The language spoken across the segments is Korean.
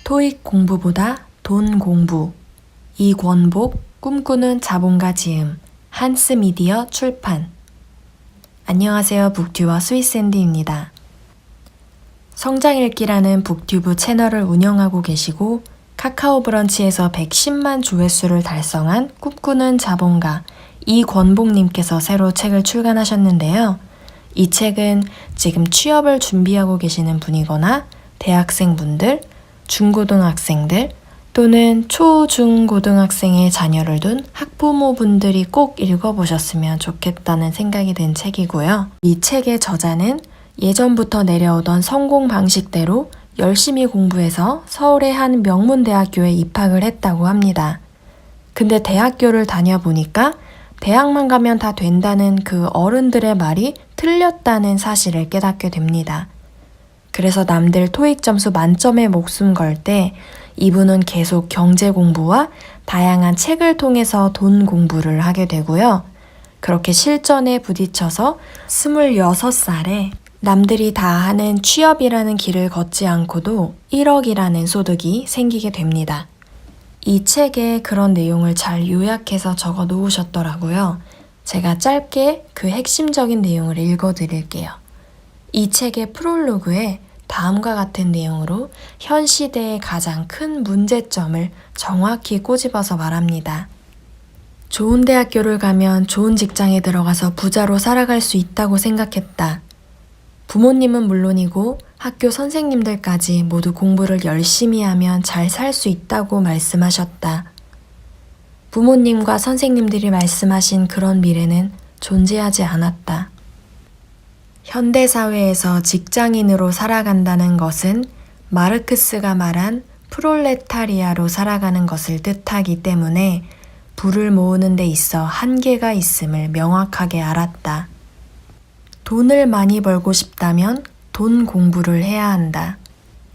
토익 공부보다 돈 공부. 이권복 꿈꾸는 자본가 지음 한스미디어 출판. 안녕하세요. 북튜버 스윗샌디입니다. 성장읽기라는 북튜브 채널을 운영하고 계시고 카카오 브런치에서 110만 조회수를 달성한 꿈꾸는 자본가 이권복님께서 새로 책을 출간하셨는데요. 이 책은 지금 취업을 준비하고 계시는 분이거나 대학생분들, 중고등학생들 또는 초, 중, 고등학생의 자녀를 둔 학부모분들이 꼭 읽어보셨으면 좋겠다는 생각이 든 책이고요. 이 책의 저자는 예전부터 내려오던 성공 방식대로 열심히 공부해서 서울의 한 명문대학교에 입학을 했다고 합니다. 근데 대학교를 다녀보니까 대학만 가면 다 된다는 그 어른들의 말이 틀렸다는 사실을 깨닫게 됩니다. 그래서 남들 토익 점수 만점에 목숨 걸 때 이분은 계속 경제 공부와 다양한 책을 통해서 돈 공부를 하게 되고요. 그렇게 실전에 부딪혀서 26살에 남들이 다 하는 취업이라는 길을 걷지 않고도 1억이라는 소득이 생기게 됩니다. 이 책에 그런 내용을 잘 요약해서 적어 놓으셨더라고요. 제가 짧게 그 핵심적인 내용을 읽어 드릴게요. 이 책의 프롤로그에 다음과 같은 내용으로 현 시대의 가장 큰 문제점을 정확히 꼬집어서 말합니다. 좋은 대학교를 가면 좋은 직장에 들어가서 부자로 살아갈 수 있다고 생각했다. 부모님은 물론이고 학교 선생님들까지 모두 공부를 열심히 하면 잘 살 수 있다고 말씀하셨다. 부모님과 선생님들이 말씀하신 그런 미래는 존재하지 않았다. 현대사회에서 직장인으로 살아간다는 것은 마르크스가 말한 프롤레타리아로 살아가는 것을 뜻하기 때문에 부를 모으는 데 있어 한계가 있음을 명확하게 알았다. 돈을 많이 벌고 싶다면 돈 공부를 해야 한다.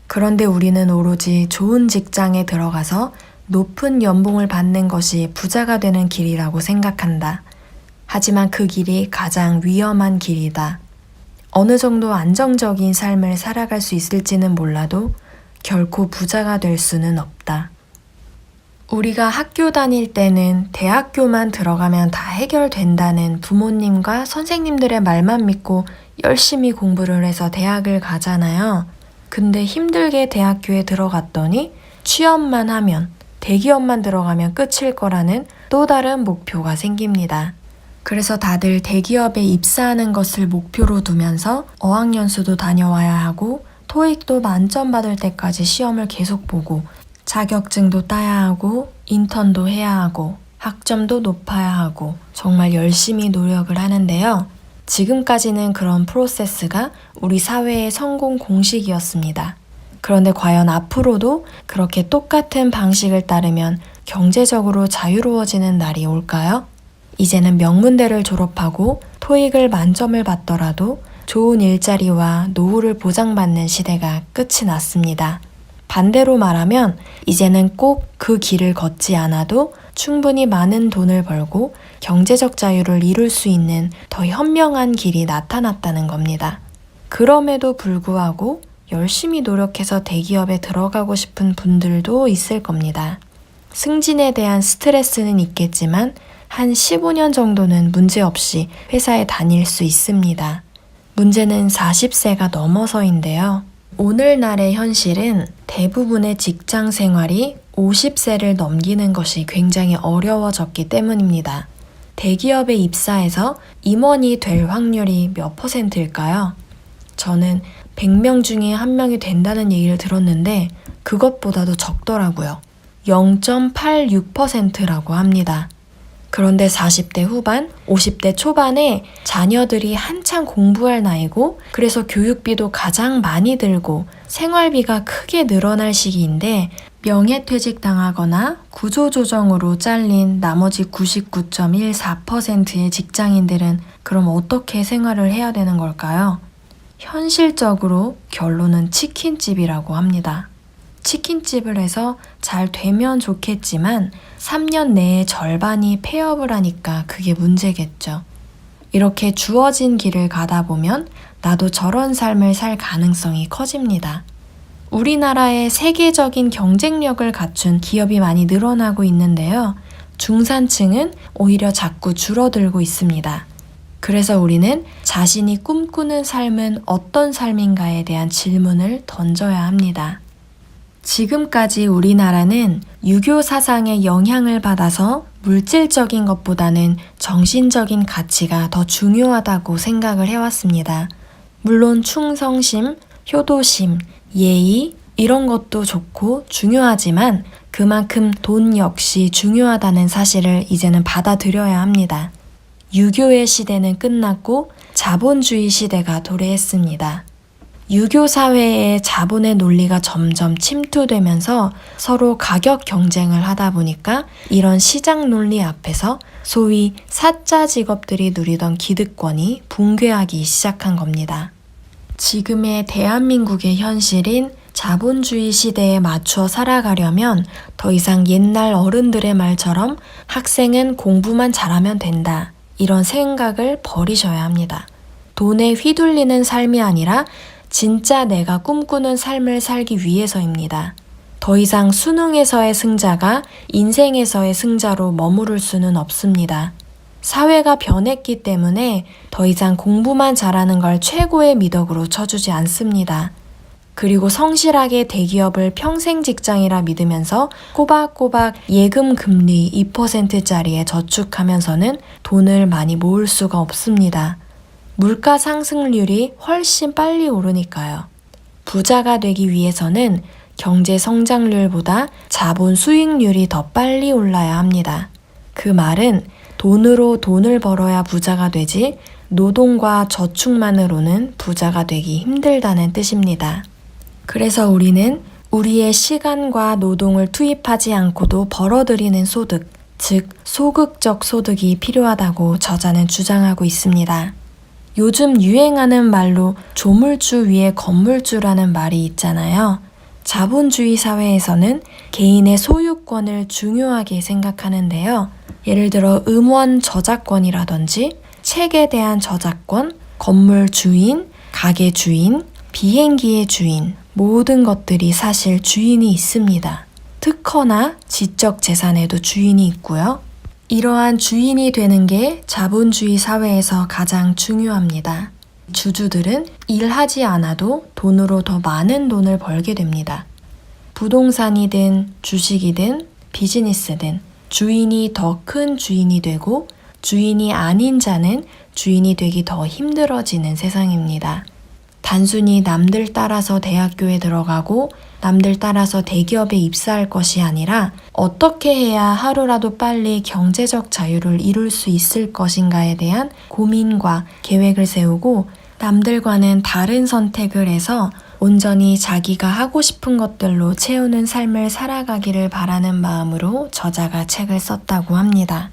그런데 우리는 오로지 좋은 직장에 들어가서 높은 연봉을 받는 것이 부자가 되는 길이라고 생각한다. 하지만 그 길이 가장 위험한 길이다. 어느 정도 안정적인 삶을 살아갈 수 있을지는 몰라도 결코 부자가 될 수는 없다. 우리가 학교 다닐 때는 대학교만 들어가면 다 해결된다는 부모님과 선생님들의 말만 믿고 열심히 공부를 해서 대학을 가잖아요. 근데 힘들게 대학교에 들어갔더니 취업만 하면, 대기업만 들어가면 끝일 거라는 또 다른 목표가 생깁니다. 그래서 다들 대기업에 입사하는 것을 목표로 두면서 어학연수도 다녀와야 하고 토익도 만점 받을 때까지 시험을 계속 보고 자격증도 따야 하고 인턴도 해야 하고 학점도 높아야 하고 정말 열심히 노력을 하는데요. 지금까지는 그런 프로세스가 우리 사회의 성공 공식이었습니다. 그런데 과연 앞으로도 그렇게 똑같은 방식을 따르면 경제적으로 자유로워지는 날이 올까요? 이제는 명문대를 졸업하고 토익을 만점을 받더라도 좋은 일자리와 노후를 보장받는 시대가 끝이 났습니다. 반대로 말하면 이제는 꼭 그 길을 걷지 않아도 충분히 많은 돈을 벌고 경제적 자유를 이룰 수 있는 더 현명한 길이 나타났다는 겁니다. 그럼에도 불구하고 열심히 노력해서 대기업에 들어가고 싶은 분들도 있을 겁니다. 승진에 대한 스트레스는 있겠지만 한 15년 정도는 문제없이 회사에 다닐 수 있습니다. 문제는 40세가 넘어서인데요. 오늘날의 현실은 대부분의 직장 생활이 50세를 넘기는 것이 굉장히 어려워졌기 때문입니다. 대기업에 입사해서 임원이 될 확률이 몇 %일까요? 저는 100명 중에 1명이 된다는 얘기를 들었는데 그것보다도 적더라고요. 0.86%라고 합니다. 그런데 40대 후반, 50대 초반에 자녀들이 한창 공부할 나이고 그래서 교육비도 가장 많이 들고 생활비가 크게 늘어날 시기인데 명예퇴직 당하거나 구조조정으로 잘린 나머지 99.14%의 직장인들은 그럼 어떻게 생활을 해야 되는 걸까요? 현실적으로 결론은 치킨집이라고 합니다. 치킨집을 해서 잘 되면 좋겠지만 3년 내에 절반이 폐업을 하니까 그게 문제겠죠. 이렇게 주어진 길을 가다 보면 나도 저런 삶을 살 가능성이 커집니다. 우리나라에 세계적인 경쟁력을 갖춘 기업이 많이 늘어나고 있는데요. 중산층은 오히려 자꾸 줄어들고 있습니다. 그래서 우리는 자신이 꿈꾸는 삶은 어떤 삶인가에 대한 질문을 던져야 합니다. 지금까지 우리나라는 유교 사상의 영향을 받아서 물질적인 것보다는 정신적인 가치가 더 중요하다고 생각을 해왔습니다. 물론 충성심, 효도심, 예의 이런 것도 좋고 중요하지만 그만큼 돈 역시 중요하다는 사실을 이제는 받아들여야 합니다. 유교의 시대는 끝났고 자본주의 시대가 도래했습니다. 유교 사회의 자본의 논리가 점점 침투되면서 서로 가격 경쟁을 하다 보니까 이런 시장 논리 앞에서 소위 사짜 직업들이 누리던 기득권이 붕괴하기 시작한 겁니다. 지금의 대한민국의 현실인 자본주의 시대에 맞추어 살아가려면 더 이상 옛날 어른들의 말처럼 학생은 공부만 잘하면 된다. 이런 생각을 버리셔야 합니다. 돈에 휘둘리는 삶이 아니라 진짜 내가 꿈꾸는 삶을 살기 위해서입니다. 더 이상 수능에서의 승자가 인생에서의 승자로 머무를 수는 없습니다. 사회가 변했기 때문에 더 이상 공부만 잘하는 걸 최고의 미덕으로 쳐주지 않습니다. 그리고 성실하게 대기업을 평생 직장이라 믿으면서 꼬박꼬박 예금 금리 2%짜리에 저축하면서는 돈을 많이 모을 수가 없습니다. 물가 상승률이 훨씬 빨리 오르니까요. 부자가 되기 위해서는 경제 성장률보다 자본 수익률이 더 빨리 올라야 합니다. 그 말은 돈으로 돈을 벌어야 부자가 되지 노동과 저축만으로는 부자가 되기 힘들다는 뜻입니다. 그래서 우리는 우리의 시간과 노동을 투입하지 않고도 벌어들이는 소득, 즉 소극적 소득이 필요하다고 저자는 주장하고 있습니다. 요즘 유행하는 말로 조물주 위에 건물주라는 말이 있잖아요. 자본주의 사회에서는 개인의 소유권을 중요하게 생각하는데요. 예를 들어 음원 저작권이라든지 책에 대한 저작권, 건물 주인, 가게 주인, 비행기의 주인, 모든 것들이 사실 주인이 있습니다. 특허나 지적 재산에도 주인이 있고요. 이러한 주인이 되는 게 자본주의 사회에서 가장 중요합니다. 주주들은 일하지 않아도 돈으로 더 많은 돈을 벌게 됩니다. 부동산이든 주식이든 비즈니스든 주인이 더 큰 주인이 되고 주인이 아닌 자는 주인이 되기 더 힘들어지는 세상입니다. 단순히 남들 따라서 대학교에 들어가고 남들 따라서 대기업에 입사할 것이 아니라 어떻게 해야 하루라도 빨리 경제적 자유를 이룰 수 있을 것인가에 대한 고민과 계획을 세우고 남들과는 다른 선택을 해서 온전히 자기가 하고 싶은 것들로 채우는 삶을 살아가기를 바라는 마음으로 저자가 책을 썼다고 합니다.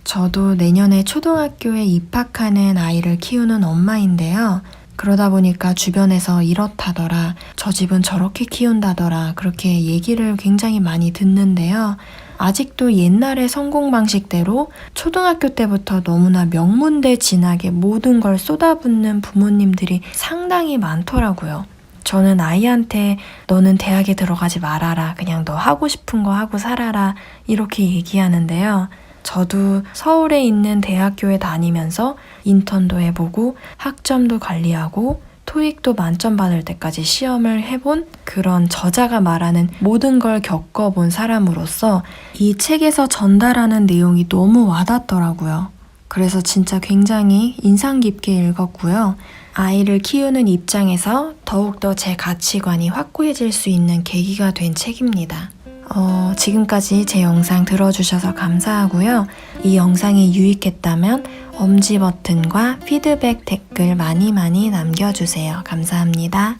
저도 내년에 초등학교에 입학하는 아이를 키우는 엄마인데요. 그러다 보니까 주변에서 이렇다더라, 저 집은 저렇게 키운다더라, 그렇게 얘기를 굉장히 많이 듣는데요. 아직도 옛날의 성공 방식대로 초등학교 때부터 너무나 명문대 진학에 모든 걸 쏟아붓는 부모님들이 상당히 많더라고요. 저는 아이한테 너는 대학에 들어가지 말아라, 그냥 너 하고 싶은 거 하고 살아라, 이렇게 얘기하는데요. 저도 서울에 있는 대학교에 다니면서 인턴도 해보고 학점도 관리하고 토익도 만점 받을 때까지 시험을 해본 그런 저자가 말하는 모든 걸 겪어본 사람으로서 이 책에서 전달하는 내용이 너무 와닿더라고요. 그래서 진짜 굉장히 인상 깊게 읽었고요. 아이를 키우는 입장에서 더욱더 제 가치관이 확고해질 수 있는 계기가 된 책입니다. 지금까지 제 영상 들어주셔서 감사하고요. 이 영상이 유익했다면 엄지 버튼과 피드백 댓글 많이 남겨주세요. 감사합니다.